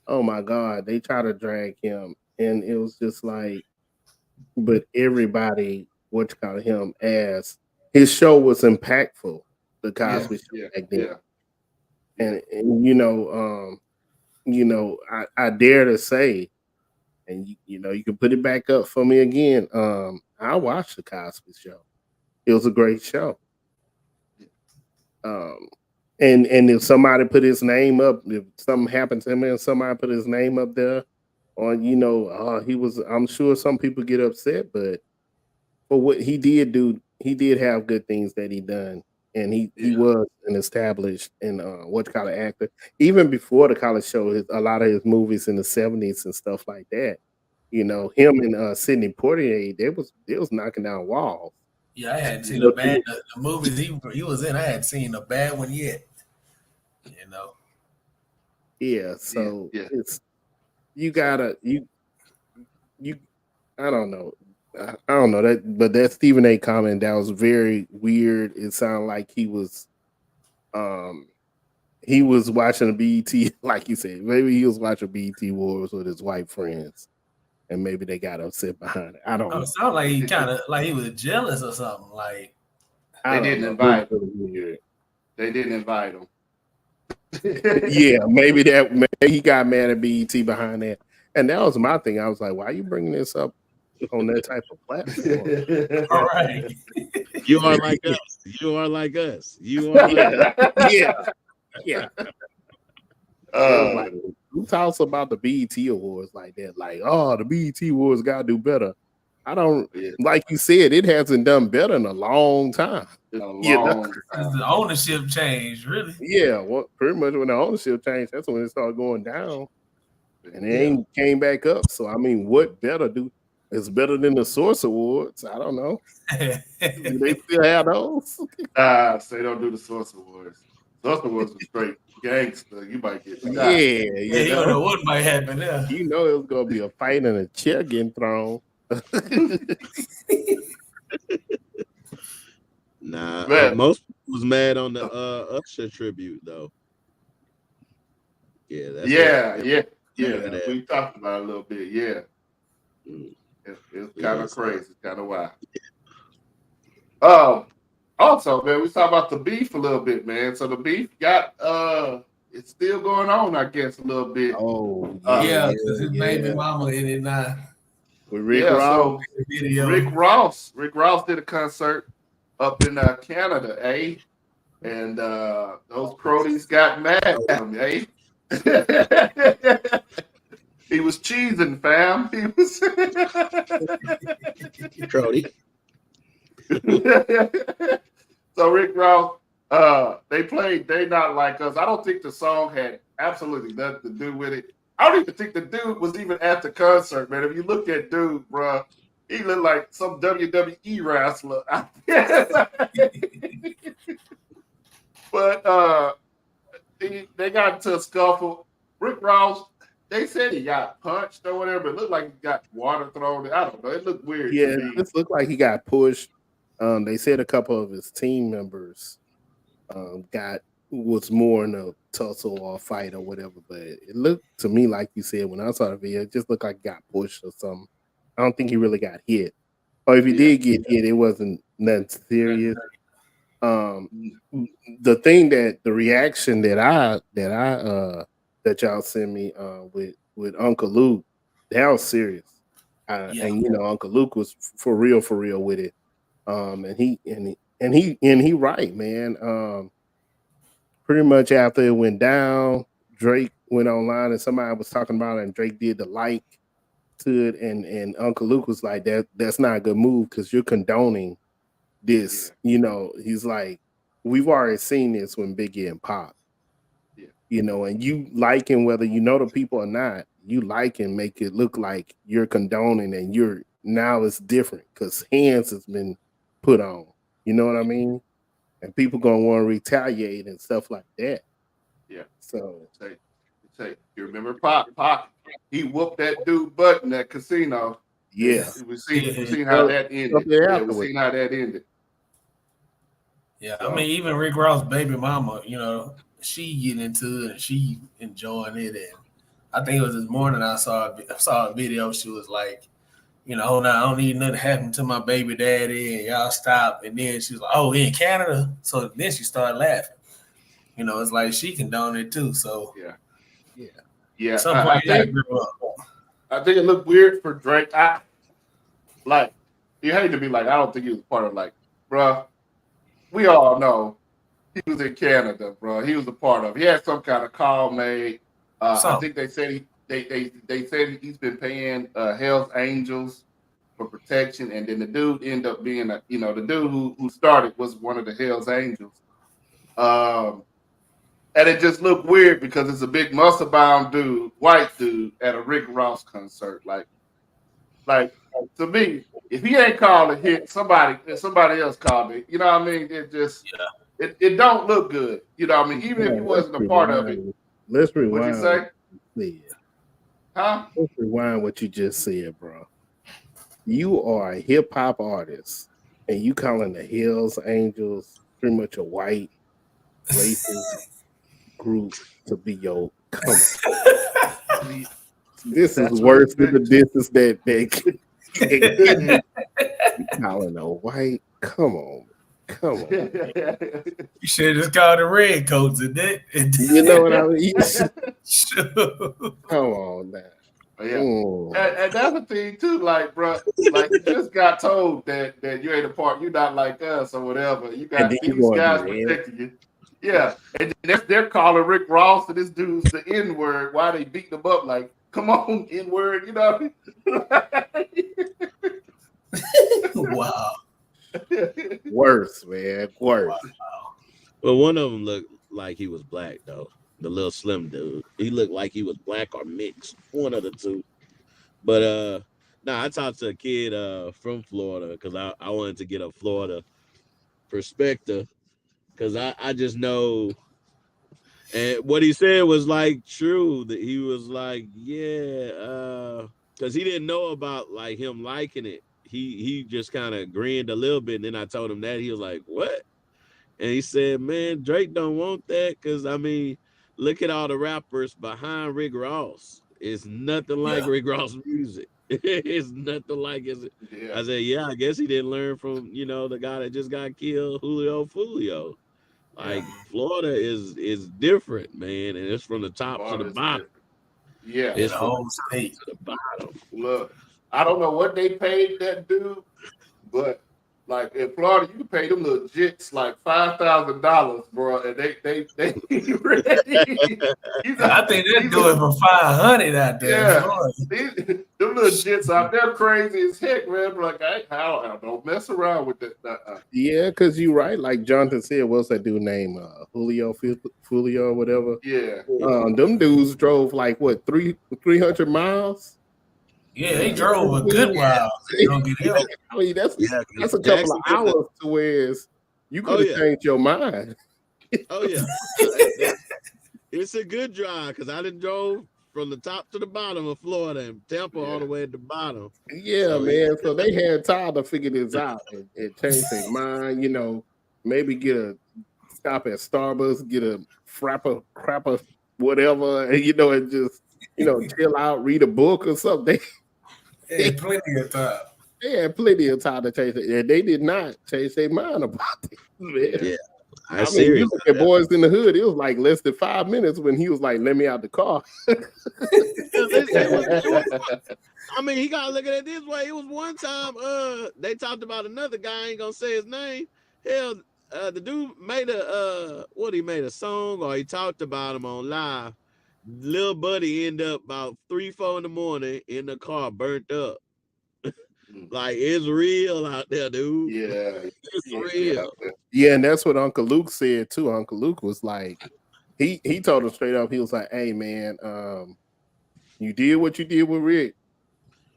oh my God, they try to drag him, and it was just like, but everybody him as his show was impactful. The Cosby Show back then, and you know, I dare to say, and you know, you can put it back up for me again. I watched the Cosby Show. It was a great show. And if somebody put his name up, if something happened to him and somebody put his name up there, or you know, I'm sure some people get upset, but for what he did do, he did have good things that he done. And he was an established and actor. Even before the college show, a lot of his movies in the 70s and stuff like that. You know, him and Sidney Poitier, they was knocking down walls. Yeah, I hadn't seen the movies he was in. I hadn't seen a bad one yet. You know. Yeah, so it's you gotta I don't know. I don't know that, but that Stephen A. comment that was very weird. It sounded like he was watching a BET, like you said. Maybe he was watching BET Wars with his white friends, and maybe they got upset behind it. I don't know. It sounded like he kind of like he was jealous or something. Like they didn't invite him. They didn't invite him. Yeah, maybe he got mad at BET behind that, and that was my thing. I was like, why are you bringing this up on that type of platform? All right. You are like us. You are like us. You are like us. Yeah. Like, who talks about the BET Awards like that? Like, oh, the BET Awards gotta do better. I don't like you said, it hasn't done better in a long time. The ownership changed, really. Yeah, well, pretty much when the ownership changed, that's when it started going down. And it ain't came back up. So I mean, what better do? It's better than the Source Awards. I don't know. Do they still have those? They don't do the Source Awards. Source Awards was straight gangster. You might get shot. You don't know what might happen there. You know it was gonna be a fight and a chair getting thrown. Nah, most people was mad on the Usher tribute though. Yeah, we talked about it a little bit. Yeah. It's kind of crazy. It's kind of wild. Also, man, we talked about the beef a little bit, man. So the beef got it's still going on, I guess, a little bit. Because his baby mama in it now. With Rick Ross. So Rick Ross did a concert up in Canada, And those cronies got mad at him, eh? He was cheesing, fam. He was. Crony. So Rick Ross, they played "They Not Like Us." I don't think the song had absolutely nothing to do with it. I don't even think the dude was even at the concert, man. If you look at dude, bro, he looked like some WWE wrestler. But they got into a scuffle. Rick Ross, they said he got punched or whatever. It looked like he got water thrown. I don't know. It looked weird. Yeah, to me. this looked like he got pushed. They said a couple of his team members was more in a tussle or fight or whatever, but it looked to me like you said when I saw the video, it just looked like he got pushed or something. I don't think he really got hit. Or if he did get hit, it wasn't nothing serious. The thing that the reaction that y'all sent me with Uncle Luke, that was serious. And Uncle Luke was for real with it. And he right, man. Pretty much after it went down, Drake went online and somebody was talking about it, and Drake did the like to it, and Uncle Luke was like, that's not a good move because you're condoning this. He's like, we've already seen this when Biggie and Pop. And you liking whether you know the people or not, you like and make it look like you're condoning, and now it's different because hands has been put on. You know what I mean? And people gonna want to retaliate and stuff like that. Yeah. So say you remember Pop? He whooped that dude butt in that casino. Yeah. We seen how that ended. We seen how that ended. Yeah, I mean, even Rick Ross' baby mama, she getting into it and she enjoying it. And I think it was this morning I saw a video. She was like, hold on, I don't need nothing to happen to my baby daddy, and y'all stop. And then she was like, oh, in Canada? So then she started laughing. It's like she condoned it too. So yeah. Some point I think it looked weird for Drake. You hate to be like, I don't think he was part of, like, bruh, we all know he was in Canada, bro. He was a part of. He had some kind of call made. I think they said they said he's been paying Hell's Angels for protection, and then the dude ended up being the dude who started was one of the Hell's Angels. And it just looked weird because it's a big muscle-bound dude, white dude, at a Rick Ross concert. Like to me, if he ain't called a hit, somebody else called it. You know what I mean? It just it don't look good. You know what I mean? Even if he wasn't a part of it. Let's rewind. What'd you say? Huh? Let's rewind what you just said, bro. You are a hip hop artist, and you calling the Hells Angels pretty much a white racist group to be your This is worse than the distance that they calling a white. Come on. You should have just called the red coats and that. You know what I mean? Come on now. And that's the thing too, like, bro, like you just got told that you ain't a part, you're not like us or whatever. You got these guys protecting you. Yeah, and they're calling Rick Ross and this dude's the N-word. Why they beating him up? Like, come on, N-word, you know what I mean? Wow. Worse, man. Worse. Wow. Well, one of them looked like he was black, though. The little slim dude. He looked like he was black or mixed. One of the two. But I talked to a kid from Florida because I wanted to get a Florida perspective. Because I just know, and what he said was like true. That he was like, because he didn't know about like him liking it. He just kind of grinned a little bit, and then I told him that. He was like, what? And he said, man, Drake don't want that because, I mean, look at all the rappers behind Rick Ross. It's nothing like Rick Ross music. It's nothing like it. Yeah. I said, I guess he didn't learn from, the guy that just got killed, Julio Fulio. Like, Florida is different, man, and it's from the top to the bottom. Yeah. It's from the whole state to the bottom. Look, I don't know what they paid that dude, but Like in Florida, you can pay them little jits like $5,000, bro, and they ready. I think they're doing for 500 out there. Yeah, them little jits out there crazy as heck, man. Like I don't mess around with that. Yeah, because you're right. Like Jonathan said, what's that dude named Julio or whatever? Yeah. Them dudes drove like what 300 miles. Yeah, they drove a good while. I mean, that's a couple of hours to where you could have changed your mind. Oh yeah, it's a good drive because I done drove from the top to the bottom of Florida and Tampa all the way at the bottom. Yeah, so, man. So they had time to figure this out and change their mind. You know, maybe stop at Starbucks, get a crapper, whatever, and and just chill out, read a book or something. They had plenty of time. They had plenty of time to change it, and they did not change their mind about it. Man. Yeah, I mean, serious. You look at Boys in the Hood, it was like less than 5 minutes when he was like, "Let me out the car." I mean, he gotta look at it this way. It was one time they talked about another guy, I ain't gonna say his name. Hell, the dude made he made a song or he talked about him on live. Little buddy ended up about 3-4 in the morning in the car burnt up. Like it's real out there, dude. Yeah, it's real. Yeah, and that's what Uncle Luke said too. Uncle Luke was like, he told him straight up. He was like, "Hey man, you did what you did with Rick,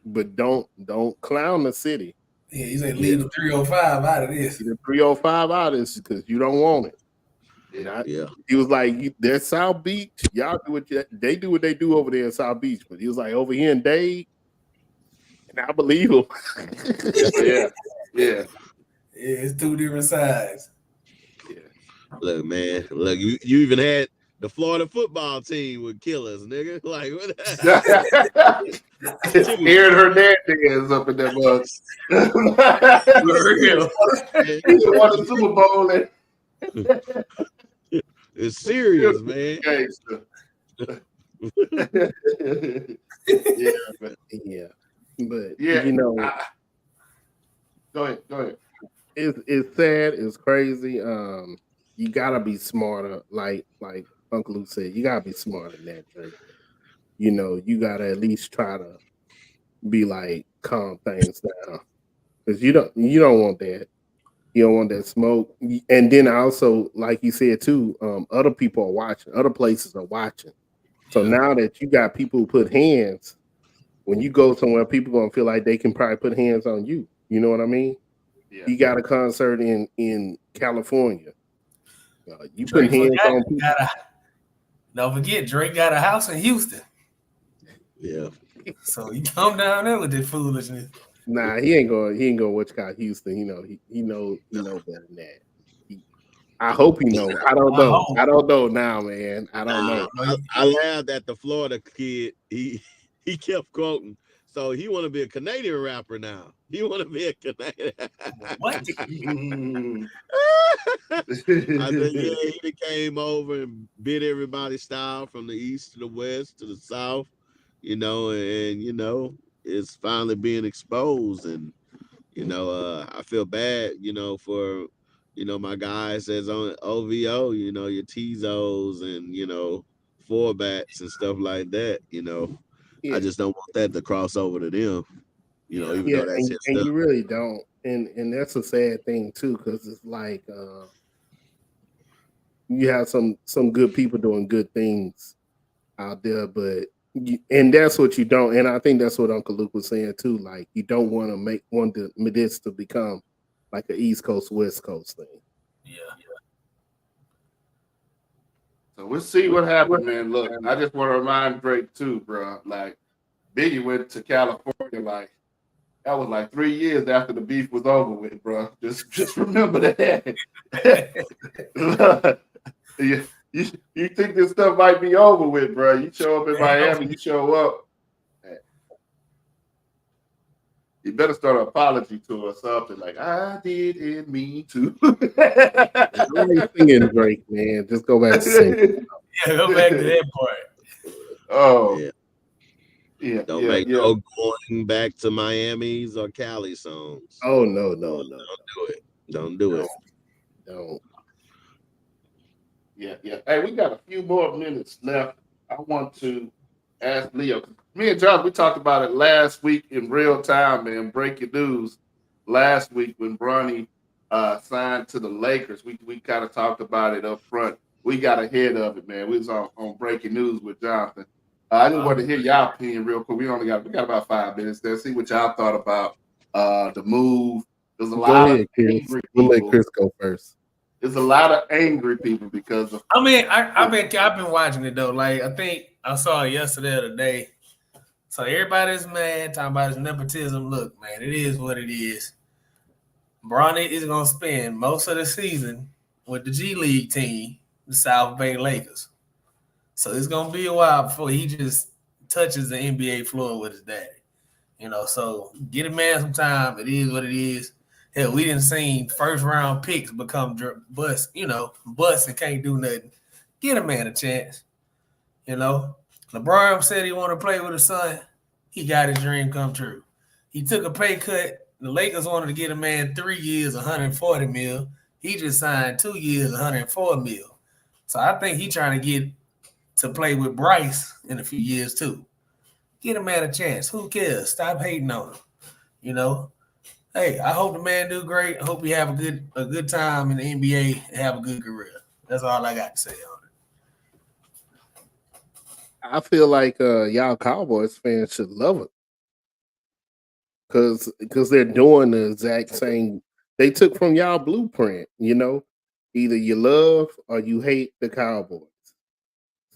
but don't clown the city." Yeah, he said leave the 305 out of this. The 305 out of this because you don't want it. Yeah. He was like, "That's South Beach. Y'all do what they do over there in South Beach." But he was like, "Over here in Dade." And I believe him. Yeah, it's two different sides. Yeah. Look, man. Look, you even had the Florida football team would kill us, nigga. Like what? Aaron Hernandez up in that mug. He won the Super Bowl. It's serious, man. Yeah. But go ahead. It's sad. It's crazy. You gotta be smarter. Like Uncle Luke said, you gotta be smarter than that, Drake. You gotta at least try to be like calm things down because you don't want that. You don't want that smoke. And then also, like you said too, other people are watching. Other places are watching. So now that you got people who put hands. When you go somewhere, people gonna feel like they can probably put hands on you. You know what I mean? Yeah. You got a concert in California. You put hands on people. Don't forget, Drake got a house in Houston. Yeah. So you come down there with this foolishness. Nah, he ain't gonna watch out Houston. He knows better than that. I hope he knows. I don't know. I don't know now, man. I don't know. I laughed at the Florida kid. He kept quoting. So he want to be a Canadian rapper now. He want to be a Canadian. What? I said, yeah, he came over and bit everybody's style from the east to the west to the south, and it's finally being exposed. And, I feel bad, for, my guys as on OVO, your Tizos and, Forbats and stuff like that, Yeah. I just don't want that to cross over to them, even though that's just and you really don't. And that's a sad thing too, because it's like you have some good people doing good things out there, and that's what you don't. And I think that's what Uncle Luke was saying too. Like you don't want this to become like an East Coast West Coast thing. Yeah. So we'll see what happens, man. Look, I just want to remind Drake too, bro. Like Biggie went to California, like that was like 3 years after the beef was over with, bro. Just remember that. You think this stuff might be over with, bro? You show up in Miami, you show up. You better start an apology to or something like I didn't mean to. Don't singing Drake, man. Just go back to singing. Yeah, go back to that part. Oh, Don't make no going back to Miami's or Cali songs. Oh no. Don't do it. Don't do it. No. Yeah. Hey, we got a few more minutes left. I want to ask Leo. Me and John, we talked about it last week in real time, man. Breaking news last week when Bronny signed to the Lakers. We kind of talked about it up front. We got ahead of it, man. We was on breaking news with Jonathan. I just wanted to hear y'all opinion real quick. We got about 5 minutes there. See what y'all thought about the move. There's a lot of angry people. We'll let Chris go first. There's a lot of angry people because of. I mean, I've been watching it though. Like I think I saw it yesterday or today. So everybody's mad, talking about his nepotism. Look, man, it is what it is. Bronny is gonna spend most of the season with the G League team, the South Bay Lakers. So it's gonna be a while before he just touches the NBA floor with his daddy. So get a man some time. It is what it is. Hell, we didn't see first round picks become bust and can't do nothing. Get a man a chance. LeBron said he wanted to play with his son. He got his dream come true. He took a pay cut. The Lakers wanted to get a man 3 years, $140 million. He just signed 2 years, $104 million. So I think he's trying to get to play with Bryce in a few years too. Get a man a chance. Who cares? Stop hating on him. Hey, I hope the man do great. I hope he have a good time in the NBA and have a good career. That's all I got to say on it. I feel like y'all Cowboys fans should love it. Because they're doing the exact same. They took from y'all blueprint, Either you love or you hate the Cowboys.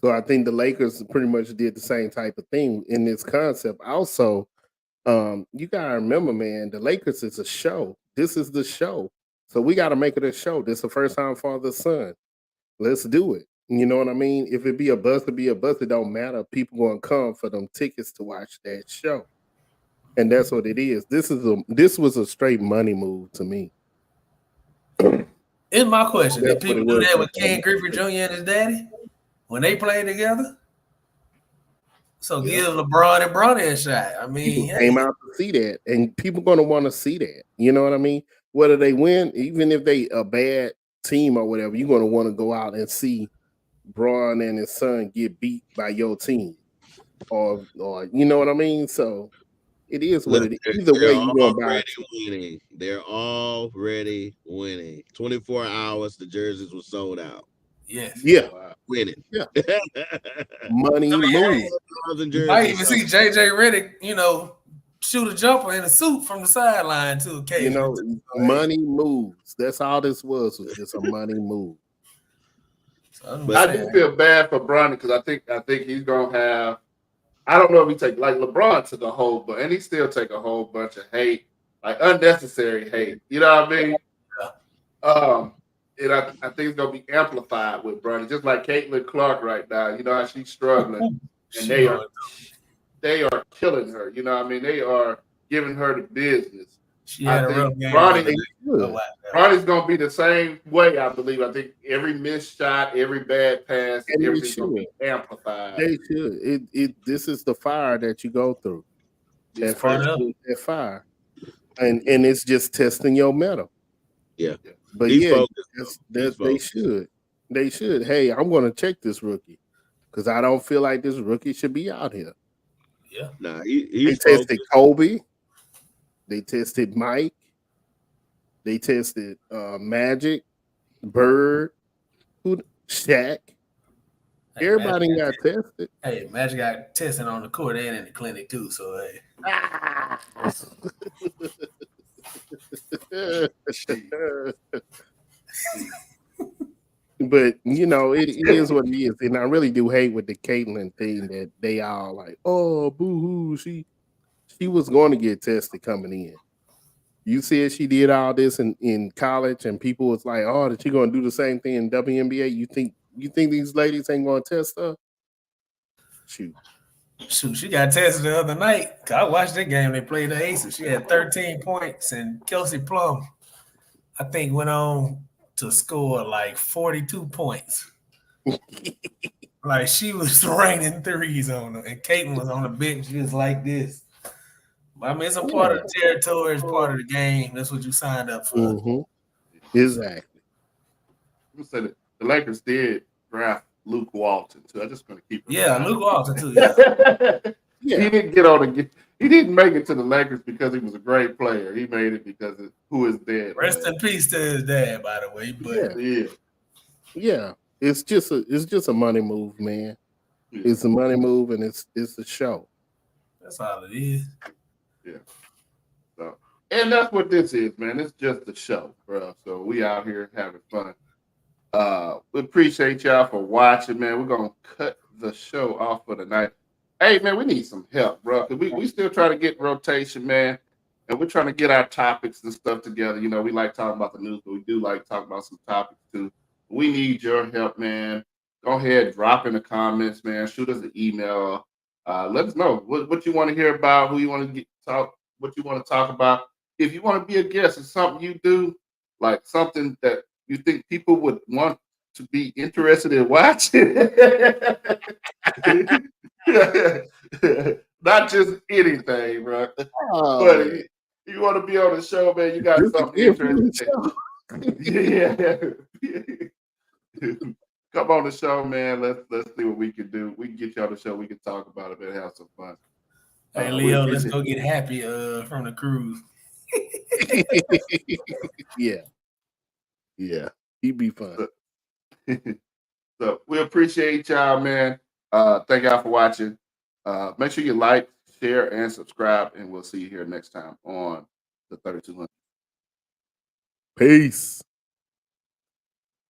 So I think the Lakers pretty much did the same type of thing in this concept. Also, you gotta remember, man, the Lakers is a show. This is the show. So we gotta make it a show. This is the first time father son. Let's do it. You know what I mean? If it be a bust, it don't matter. People gonna come for them tickets to watch that show. And that's what it is. This was a straight money move to me. Here's my question. Did people do that with Ken Griffey Jr. and his daddy when they played together? So give LeBron and Bronny a shot. I mean, people came out to see that, and people gonna want to see that. You know what I mean? Whether they win, even if they a bad team or whatever, you're gonna want to go out and see Bron and his son get beat by your team, or you know what I mean? So it is what it is. Either way, you're gonna buy. Winning. They're already winning. 24 hours, the jerseys were sold out. Yes. Yeah. Winning. Yeah. Money moves. I even see JJ Redick, shoot a jumper in a suit from the sideline to occasion. Money moves. That's all this was just a money move. So I do feel bad for Bronny because I think he's gonna have. I don't know if he take like LeBron took a whole, and he still take a whole bunch of hate, like unnecessary hate. You know what I mean? Yeah. And I think it's gonna be amplified with Bronny, just like Caitlin Clark right now. You know how she's struggling, and they are killing her. You know what I mean? They are giving her the business. She had a real game. Bronny's gonna be the same way, I believe. I think every missed shot, every bad pass, everything's gonna be amplified. They should. This is the fire that you go through. That fire, and it's just testing your metal. Yeah. But they should. They should. Hey, I'm going to check this rookie because I don't feel like this rookie should be out here. Yeah. Nah, they tested Kobe. They tested Mike. They tested Magic, Bird, Shaq. Hey, everybody got tested. Hey, Magic got tested on the court and in the clinic too. So hey. But it is what it is, and I really do hate with the Caitlyn thing that they all like, oh, boo-hoo, she was going to get tested coming in. You said she did all this in college, and people was like, oh, that she going to do the same thing in WNBA? You think these ladies ain't going to test her? Shoot, she got tested the other night. I watched that game. They played the Aces. She had 13 points, and Kelsey Plum, I think, went on to score like 42 points. Like she was raining threes on her, and Caitlin was on the bench just like this. I mean, it's a part of the territory, it's part of the game. That's what you signed up for. Mm-hmm. Exactly. You said it. The Lakers did draft Luke Walton too. I'm just going to keep it. Yeah, Luke Walton too. Yeah. Yeah. He didn't get on the. He didn't make it to the Lakers because he was a great player. He made it because of who is dead. Rest in peace to his dad, by the way. But Yeah. It's just a money move, man. Yeah. It's a money move, and it's a show. that's all it is. Yeah. So, and that's what this is, man. It's just a show, bro. So we out here having fun. We appreciate y'all for watching, man. We're gonna cut the show off for the night. Hey, man, we need some help, bro. Cause we still try to get rotation, man, and we're trying to get our topics and stuff together. You know, we like talking about the news, but we do like talking about some topics too. We need your help, man. Go ahead, drop in the comments, man. Shoot us an email. Let us know what you want to hear about, who you want to what you want to talk about. If you want to be a guest, it's something you do, like something that you think people would want to be interested in watching. Not just anything, bro. But if you want to be on the show, man, you got something interesting. Yeah. Come on the show, man. Let's see what we can do. We can get you on the show. We can talk about it and have some fun. Hey, Leo, let's go get happy from the cruise. Yeah. He'd be fun. So we appreciate y'all, man. Thank y'all for watching. Make sure you like, share, and subscribe, and we'll see you here next time on the 3200. Peace.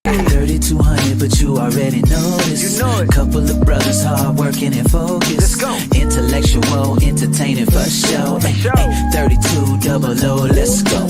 3200, but you already know this. You know it. Couple of brothers hard working and focused. Let's go. Intellectual, entertaining for show. 32 double O, let's go.